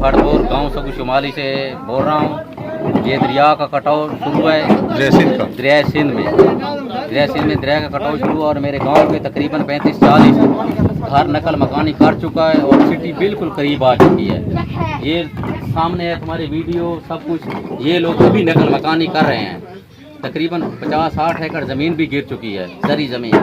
फड़पुर गांव सगु शुमाली से बोल रहा हूँ। ये दरिया का कटाव शुरू है दरिया सिंध में दरिया का कटाव शुरू और मेरे गांव में तकरीबन 35-40 घर नकल मकानी कर चुका है और सिटी बिल्कुल करीब आ चुकी है। ये सामने है तुम्हारे वीडियो सब कुछ। ये लोग अभी नकल मकानी कर रहे हैं। तकरीबन 50-60 एकड़ ज़मीन भी गिर चुकी है, सरी ज़मीन,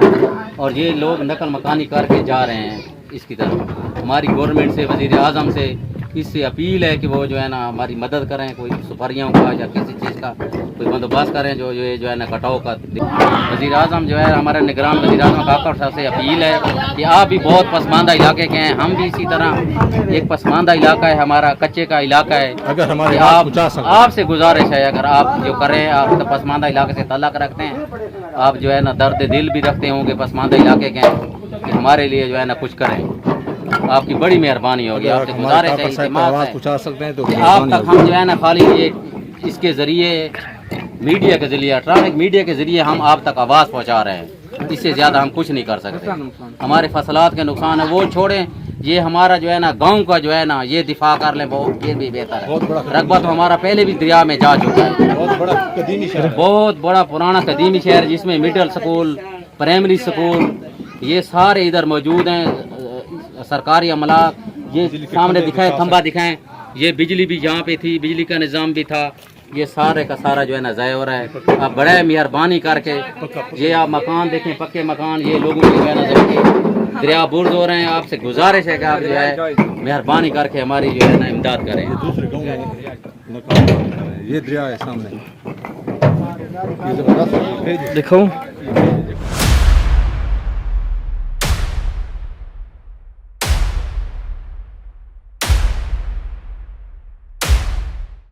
और ये लोग नकल मकानी करके जा रहे हैं इसकी तरफ। हमारी गवर्नमेंट से, वज़ीर आज़म से इससे अपील है कि वो जो है ना हमारी मदद करें, कोई सुपारियों का या किसी चीज़ का कोई बंदोबस्त करें जो ये जो है ना कटाव का। वज़ीर आज़म जो है हमारे निगरान वज़ीर आज़म काकड़ साहब से अपील है कि आप भी बहुत पसमानदा इलाके के हैं, हम भी इसी तरह एक पसमानदा इलाका है, हमारा कच्चे का इलाका है। अगर हमारे आपसे गुजारिश है, अगर आप जो करें, आप तो पसमानदा इलाके से ताल्लुक़ रखते हैं, आप जो है ना दर्द दिल भी रखते होंगे पसमानदा इलाके के, कि हमारे लिए जो है ना कुछ करें। आपकी बड़ी मेहरबानी होगी। आपसे गुजारिश है पहुँचा सकते हैं तो आप तक हम जो है ना खाली ये इसके ज़रिए मीडिया के ज़रिए, इलेक्ट्रॉनिक मीडिया के ज़रिए हम आप तक आवाज़ पहुंचा रहे हैं। इससे ज़्यादा हम कुछ नहीं कर सकते। हमारे फसलात के नुकसान है वो छोड़ें, ये हमारा जो है ना गांव का जो है ना ये दिफा कर लें, बहुत ये भी बेहतर है। रकबा तो हमारा पहले भी दरिया में जा चुका है। बहुत बड़ा पुराना कदीमी शहर जिसमें मिडिल स्कूल, प्राइमरी स्कूल ये सारे इधर मौजूद हैं। सरकारी अमला ये सामने दिखाएं, खंबा दिखाएं, ये बिजली भी यहाँ पे थी, बिजली का निज़ाम भी था। ये सारे का सारा जो है ना ज़ाया हो रहा है। आप बड़े मेहरबानी करके ये आप मकान देखें, पक्के मकान, ये लोगों के जो है ना दरिया बुर्द हो रहे हैं। आपसे गुजारिश है कि आप जो है मेहरबानी करके हमारी जो है ना इमदाद करें। ये दरिया है सामने, देखो